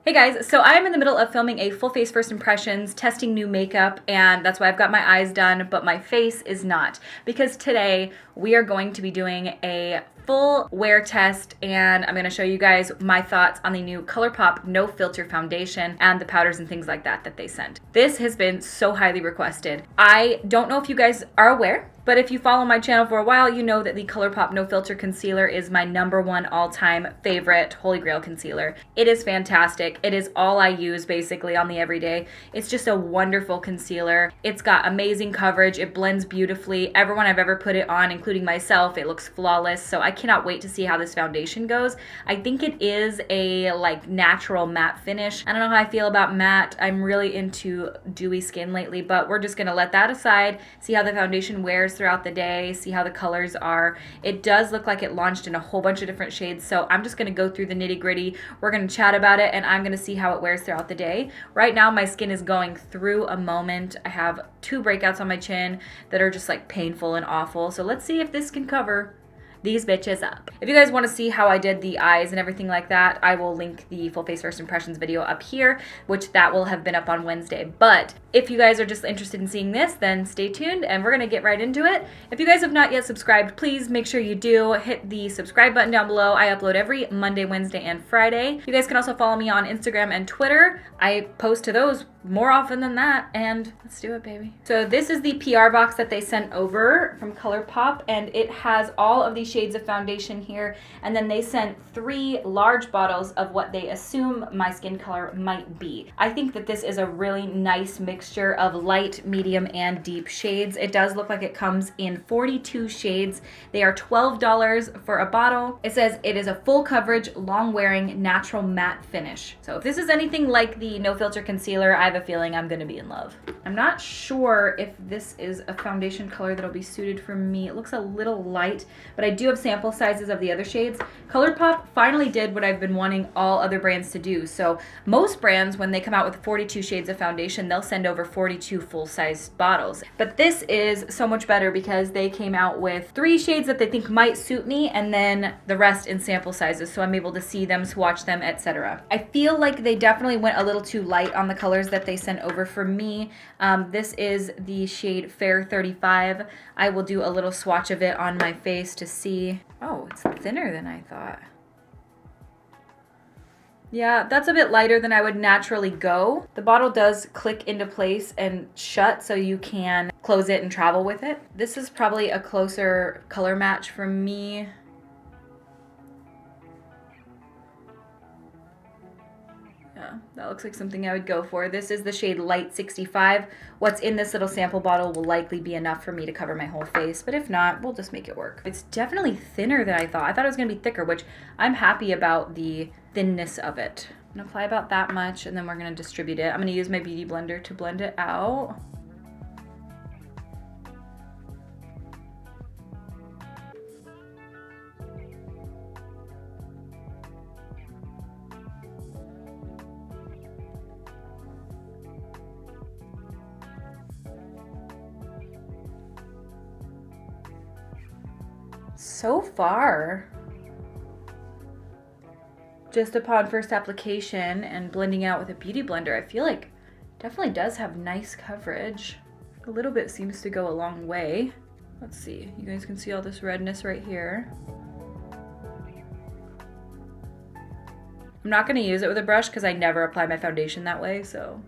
Hey guys, so I am in the middle of filming a full face first impressions, testing new makeup, and that's why I've got my eyes done, but my face is not. Because today we are going to be doing a full wear test, and I'm gonna show you guys my thoughts on the new Colourpop No Filter Foundation and the powders and things like that they sent. This has been so highly requested. I don't know if you guys are aware, but if you follow my channel for a while, you know that the Colourpop No Filter Concealer is my #1 all-time favorite Holy Grail concealer. It is fantastic. It is all I use basically on the everyday. It's just a wonderful concealer. It's got amazing coverage. It blends beautifully. Everyone I've ever put it on, including myself, it looks flawless. So I cannot wait to see how this foundation goes. I think it is a natural matte finish. I don't know how I feel about matte. I'm really into dewy skin lately, but we're just gonna let that aside, see how the foundation wears throughout the day, see how the colors are. It does look like it launched in a whole bunch of different shades, so I'm just gonna go through the nitty gritty. We're gonna chat about it, and I'm gonna see how it wears throughout the day. Right now, my skin is going through a moment. I have 2 breakouts on my chin that are just painful and awful, so let's see if this can cover these bitches up. If you guys want to see how I did the eyes and everything like that, I will link the full face first impressions video up here, which that will have been up on Wednesday. But if you guys are just interested in seeing this, then stay tuned and we're gonna get right into it. If you guys have not yet subscribed, please make sure you do. Hit the subscribe button down below. I upload every Monday, Wednesday, and Friday. You guys can also follow me on Instagram and Twitter. I post to those more often than that, and let's do it, baby. So this is the PR box that they sent over from Colourpop, and it has all of these shades of foundation here, and then they sent 3 large bottles of what they assume my skin color might be. I think that this is a really nice mixture of light, medium, and deep shades. It does look like it comes in 42 shades. They are $12 for a bottle. It says it is a full coverage, long wearing, natural matte finish. So if this is anything like the No Filter Concealer, I have a feeling I'm gonna be in love. I'm not sure if this is a foundation color that'll be suited for me. It looks a little light, but I do have sample sizes of the other shades. Colourpop finally did what I've been wanting all other brands to do. So most brands, when they come out with 42 shades of foundation, they'll send over 42 full-size bottles. But this is so much better because they came out with 3 shades that they think might suit me, and then the rest in sample sizes, so I'm able to see them, swatch them, etc. I feel like they definitely went a little too light on the colors that they sent over for me. This is the shade Fair 35. I will do a little swatch of it on my face to see. Oh, it's thinner than I thought. Yeah, that's a bit lighter than I would naturally go. The bottle does click into place and shut, so you can close it and travel with it. This is probably a closer color match for me. Yeah, that looks like something I would go for. This is the shade Light 65. What's in this little sample bottle will likely be enough for me to cover my whole face, but if not, we'll just make it work. It's definitely thinner than I thought. I thought it was gonna be thicker, which I'm happy about the thinness of it. I'm gonna apply about that much, and then we're gonna distribute it. I'm gonna use my beauty blender to blend it out. So far, just upon first application and blending out with a beauty blender, I feel like it definitely does have nice coverage. A little bit seems to go a long way. Let's see, you guys can see all this redness right here. I'm not gonna use it with a brush because I never apply my foundation that way, so.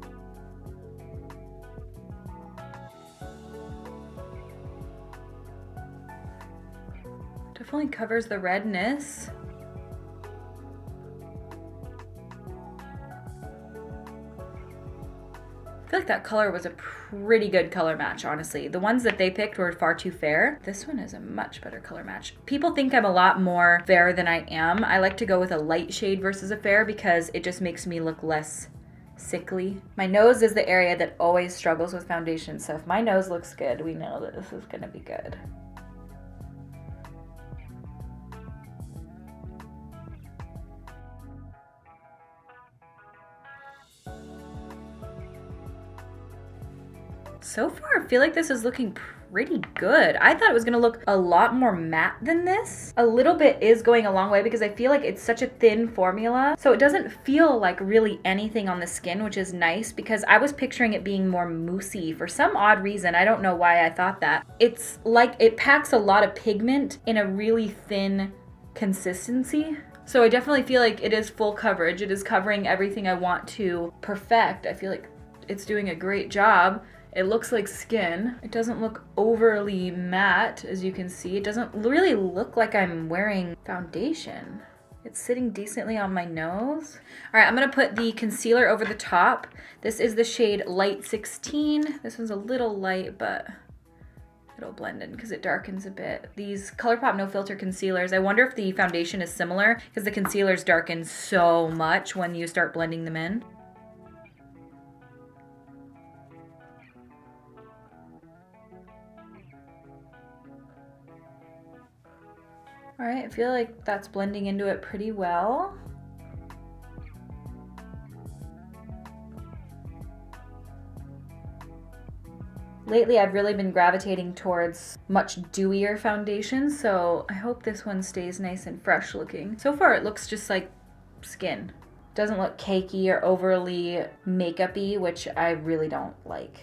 Definitely covers the redness. I feel like that color was a pretty good color match, honestly. The ones that they picked were far too fair. This one is a much better color match. People think I'm a lot more fair than I am. I like to go with a light shade versus a fair because it just makes me look less sickly. My nose is the area that always struggles with foundation, so if my nose looks good, we know that this is gonna be good. So far, I feel like this is looking pretty good. I thought it was gonna look a lot more matte than this. A little bit is going a long way because I feel like it's such a thin formula, so it doesn't feel like really anything on the skin, which is nice because I was picturing it being more moussey for some odd reason. I don't know why I thought that. It's like it packs a lot of pigment in a really thin consistency. So I definitely feel like it is full coverage. It is covering everything I want to perfect. I feel like it's doing a great job. It looks like skin. It doesn't look overly matte, as you can see. It doesn't really look like I'm wearing foundation. It's sitting decently on my nose. All right, I'm gonna put the concealer over the top. This is the shade Light 16. This one's a little light, but it'll blend in because it darkens a bit. These Colourpop No Filter concealers, I wonder if the foundation is similar because the concealers darken so much when you start blending them in. All right, I feel like that's blending into it pretty well. Lately, I've really been gravitating towards much dewier foundations, so I hope this one stays nice and fresh looking. So far, it looks just like skin. Doesn't look cakey or overly makeup-y, which I really don't like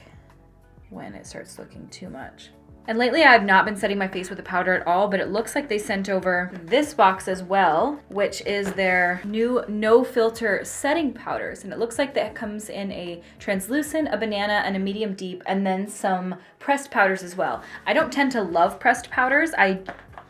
when it starts looking too much. And lately I have not been setting my face with a powder at all, but it looks like they sent over this box as well, which is their new no filter setting powders. And it looks like that comes in a translucent, a banana, and a medium deep, and then some pressed powders as well. I don't tend to love pressed powders. I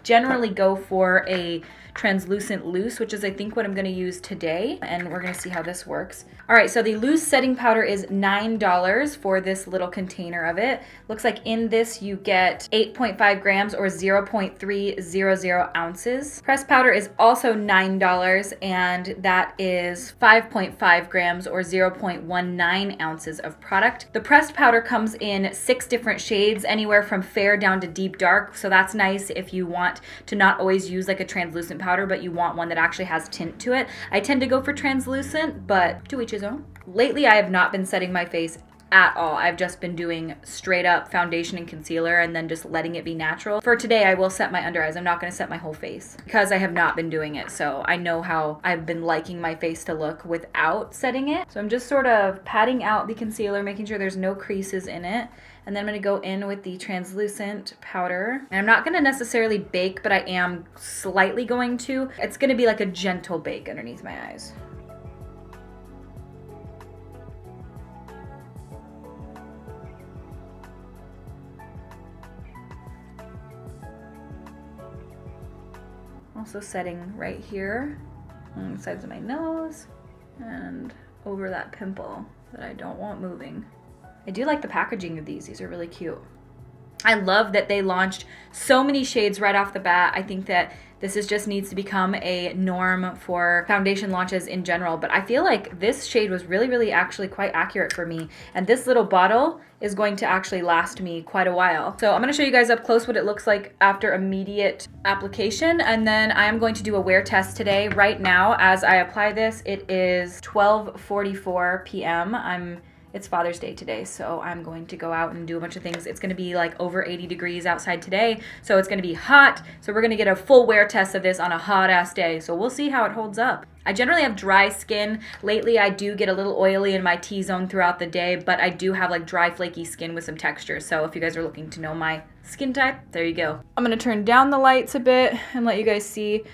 generally go for a translucent loose, which is I think what I'm going to use today, and we're going to see how this works. All right, so the loose setting powder is $9 for this little container of it. Looks like in this you get 8.5 grams or 0.300 ounces. Pressed powder is also $9, and that is 5.5 grams or 0.19 ounces of product. The pressed powder comes in 6 different shades, anywhere from fair down to deep dark, so that's nice if you want to not always use like a translucent powder, but you want one that actually has tint to it. I tend to go for translucent, but to each his own. Lately, I have not been setting my face at all. I've just been doing straight up foundation and concealer and then just letting it be natural. For today, I will set my under eyes. I'm not going to set my whole face because I have not been doing it. So I know how I've been liking my face to look without setting it. So I'm just sort of patting out the concealer, making sure there's no creases in it. And then I'm going to go in with the translucent powder. And I'm not going to necessarily bake, but I am slightly going to. It's going to be like a gentle bake underneath my eyes. Also setting right here on the sides of my nose and over that pimple that I don't want moving. I do like the packaging of these. These are really cute. I love that they launched so many shades right off the bat. I think that this just needs to become a norm for foundation launches in general, but I feel like this shade was really actually quite accurate for me, and this little bottle is going to actually last me quite a while. So I'm going to show you guys up close what it looks like after immediate application, and then I am going to do a wear test today. Right now, as I apply this, it is 12:44 p.m. It's Father's Day today, so I'm going to go out and do a bunch of things. It's gonna be like over 80 degrees outside today, so it's gonna be hot. So we're gonna get a full wear test of this on a hot ass day. So we'll see how it holds up. I generally have dry skin. Lately, I do get a little oily in my T-zone throughout the day, but I do have like dry, flaky skin with some texture. So if you guys are looking to know my skin type, there you go. I'm gonna turn down the lights a bit and let you guys see.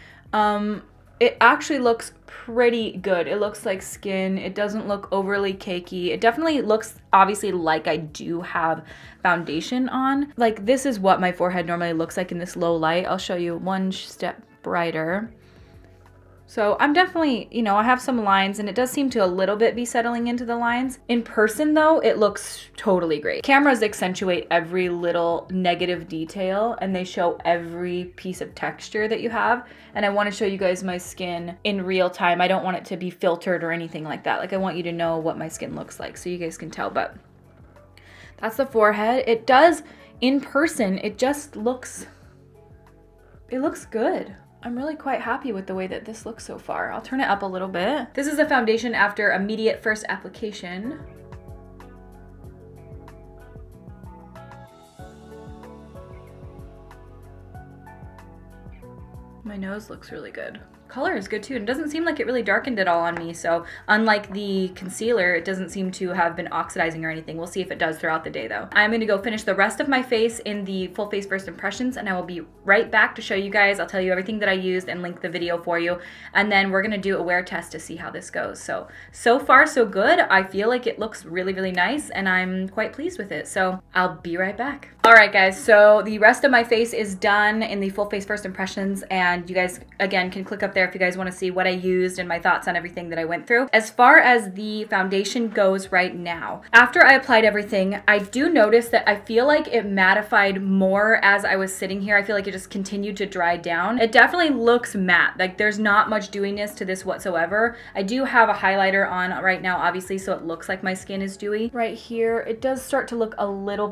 It actually looks pretty good. It looks like skin. It doesn't look overly cakey. It definitely looks obviously like I do have foundation on. Like this is what my forehead normally looks like in this low light. I'll show you one step brighter. So I'm definitely, you know, I have some lines and it does seem to a little bit be settling into the lines. In person though, it looks totally great. Cameras accentuate every little negative detail and they show every piece of texture that you have. And I want to show you guys my skin in real time. I don't want it to be filtered or anything like that. Like I want you to know what my skin looks like so you guys can tell, but that's the forehead. It does, in person, it just looks, it looks good. I'm really quite happy with the way that this looks so far. I'll turn it up a little bit. This is a foundation after immediate first application. nose looks really good. Color is good too. It doesn't seem like it really darkened at all on me, so unlike the concealer, it doesn't seem to have been oxidizing or anything. We'll see if it does throughout the day though. I'm gonna go finish the rest of my face in the full face first impressions, and I will be right back to show you guys. I'll tell you everything that I used and link the video for you, and then we're gonna do a wear test to see how this goes. So far so good. I feel like it looks really, really nice, and I'm quite pleased with it, so I'll be right back. All right guys, so the rest of my face is done in the full face first impressions, and you guys again can click up there if you guys want to see what I used and my thoughts on everything that I went through. As far as the foundation goes right now, after I applied everything, I do notice that I feel like it mattified more as I was sitting here. I feel like it just continued to dry down. It definitely looks matte. Like there's not much dewiness to this whatsoever. I do have a highlighter on right now, obviously, so it looks like my skin is dewy. Right here, it does start to look a little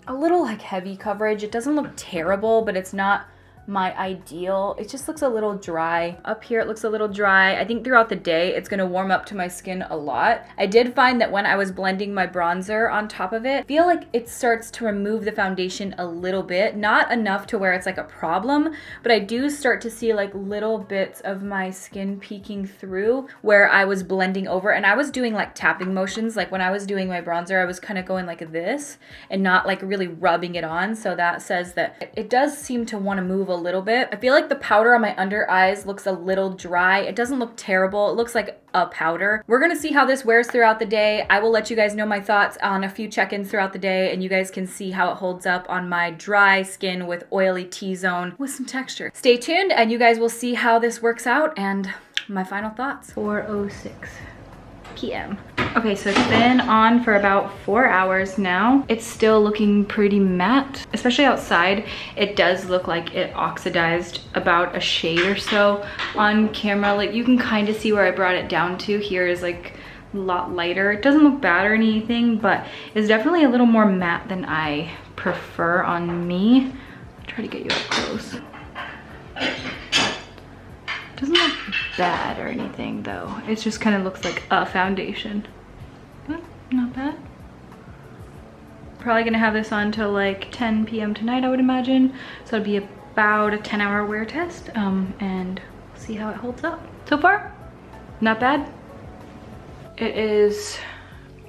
like heavy coverage. It doesn't look terrible, but it's not my ideal. It just looks a little dry. Up here it looks a little dry. I think throughout the day it's gonna warm up to my skin a lot. I did find that when I was blending my bronzer on top of it, I feel like it starts to remove the foundation a little bit. Not enough to where it's like a problem, but I do start to see like little bits of my skin peeking through where I was blending over, and I was doing like tapping motions. Like when I was doing my bronzer, I was kind of going like this and not like really rubbing it on. So that says that it does seem to want to move a little bit. I feel like the powder on my under eyes looks a little dry. It doesn't look terrible. It looks like a powder. We're gonna see how this wears throughout the day. I will let you guys know my thoughts on a few check-ins throughout the day, and you guys can see how it holds up on my dry skin with oily T-zone with some texture. Stay tuned and you guys will see how this works out and my final thoughts. 4:06 p.m. Okay, so it's been on for about 4 hours now. It's still looking pretty matte, especially outside. It does look like it oxidized about a shade or so on camera. Like you can kind of see where I brought it down to. Here is like a lot lighter. It doesn't look bad or anything, but it's definitely a little more matte than I prefer on me. I'll try to get you up close. Doesn't look bad or anything though. It just kind of looks like a foundation. But not bad. Probably gonna have this on till like 10 p.m. tonight, I would imagine. So it'll be about a 10-hour wear test, and see how it holds up. So far, not bad. It is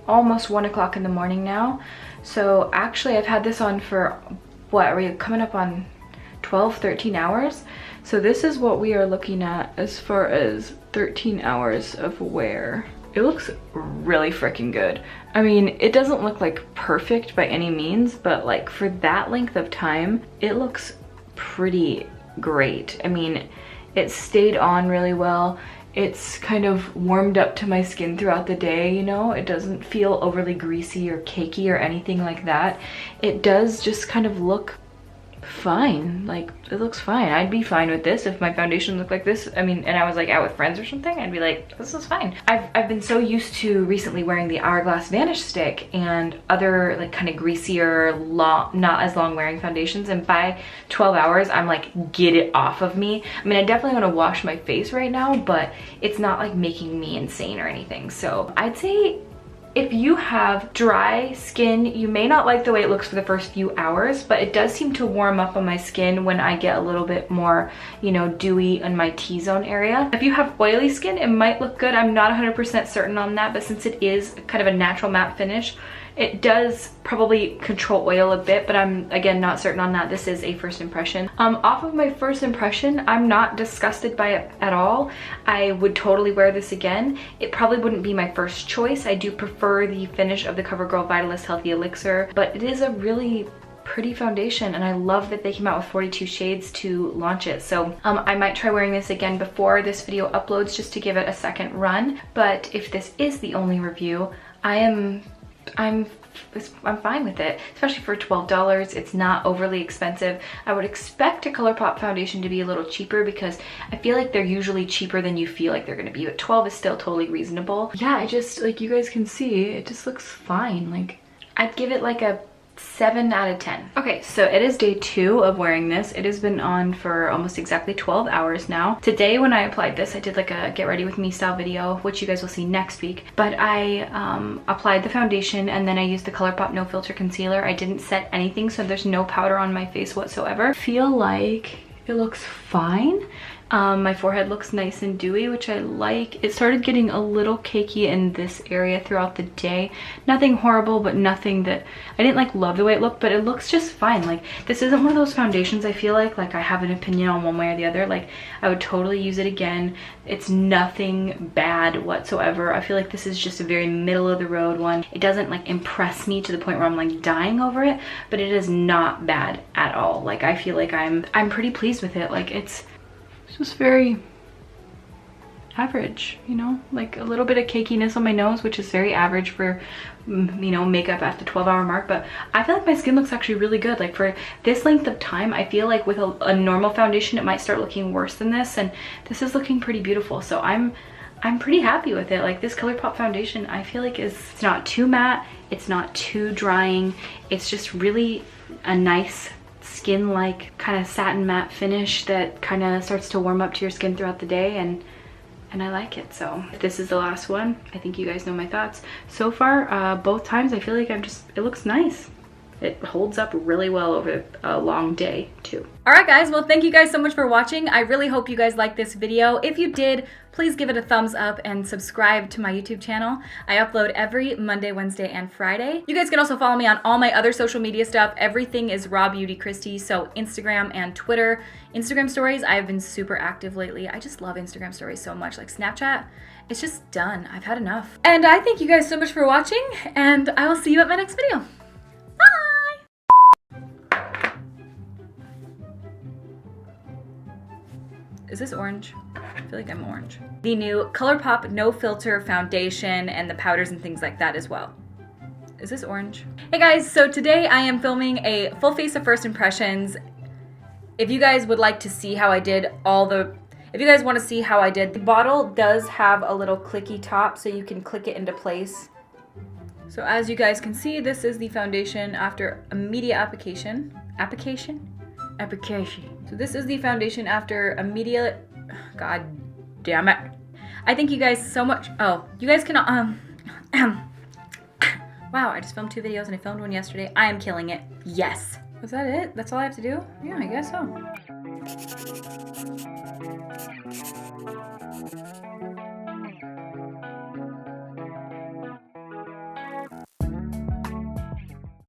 almost 1 o'clock in the morning now. So actually I've had this on for, what, are we coming up on 12, 13 hours? So this is what we are looking at as far as 13 hours of wear. It looks really freaking good. I mean, it doesn't look like perfect by any means, but like for that length of time, it looks pretty great. I mean, it stayed on really well. It's kind of warmed up to my skin throughout the day, you know? It doesn't feel overly greasy or cakey or anything like that. It does just kind of look fine. Like, it looks fine. I'd be fine with this if my foundation looked like this. I mean, and I was like out with friends or something, I'd be like, this is fine. I've been so used to recently wearing the Hourglass Vanish Stick and other like kind of greasier, not as long wearing foundations, and by 12 hours I'm like, get it off of me. I mean, I definitely want to wash my face right now, but it's not like making me insane or anything. So I'd say if you have dry skin, you may not like the way it looks for the first few hours, but it does seem to warm up on my skin when I get a little bit more, you know, dewy on my T-zone area. If you have oily skin, it might look good. I'm not 100% certain on that, but since it is kind of a natural matte finish, it does probably control oil a bit, but I'm, again, not certain on that. This is a first impression. Off of my first impression, I'm not disgusted by it at all. I would totally wear this again. It probably wouldn't be my first choice. I do prefer the finish of the CoverGirl Vitalist Healthy Elixir, but it is a really pretty foundation, and I love that they came out with 42 shades to launch it. So I might try wearing this again before this video uploads just to give it a second run. But if this is the only review, I'm fine with it, especially for $12. It's not overly expensive. I would expect a Colourpop foundation to be a little cheaper because I feel like they're usually cheaper than you feel like they're gonna be, but 12 is still totally reasonable. Yeah, I just, like you guys can see, it just looks fine. Like, I'd give it like a 7 out of 10. Okay, so it is day 2 of wearing this. It has been on for almost exactly 12 hours now. Today when I applied this, I did like a get ready with me style video, which you guys will see next week. But I applied the foundation and then I used the Colourpop No Filter Concealer. I didn't set anything, so there's no powder on my face whatsoever. I feel like it looks fine. My forehead looks nice and dewy, which I like. It started getting a little cakey in this area throughout the day. Nothing horrible, but nothing that I didn't like love the way it looked, but it looks just fine. Like, this isn't one of those foundations I feel like I have an opinion on one way or the other. Like, I would totally use it again. It's nothing bad whatsoever. I feel like this is just a very middle of the road one. It doesn't like impress me to the point where I'm like dying over it, but it is not bad at all. Like, I feel like I'm pretty pleased with it. Like, it's just very average, you know, like a little bit of cakiness on my nose, which is very average for, you know, makeup at the 12-hour mark. But I feel like my skin looks actually really good. Like, for this length of time, I feel like with a normal foundation, it might start looking worse than this, and this is looking pretty beautiful. So I'm pretty happy with it. Like, this Colourpop foundation, I feel like it's not too matte, it's not too drying, it's just really a nice skin-like kind of satin matte finish that kind of starts to warm up to your skin throughout the day, and I like it. So if this is the last one, I think you guys know my thoughts. So far, both times I feel like it looks nice. It holds up really well over a long day too. All right guys, well thank you guys so much for watching. I really hope you guys liked this video. If you did, please give it a thumbs up and subscribe to my YouTube channel. I upload every Monday, Wednesday, and Friday. You guys can also follow me on all my other social media stuff. Everything is RawBeautyKristi, so Instagram and Twitter. Instagram stories, I have been super active lately. I just love Instagram stories so much. Like, Snapchat, it's just done. I've had enough. And I thank you guys so much for watching, and I will see you at my next video. Is this orange? I feel like I'm orange. The new Colourpop No Filter Foundation and the powders and things like that as well. Is this orange? Hey guys, so today I am filming a full face of first impressions. If you guys would like to see how I did if you guys want to see how I did, the bottle does have a little clicky top so you can click it into place. So as you guys can see, this is the foundation after immediate application. So this is the foundation after immediate, god damn it. I thank you guys so much. Oh, you guys can, wow, I just filmed 2 videos and I filmed one yesterday. I am killing it. Yes. Was that it? That's all I have to do? Yeah, I guess so.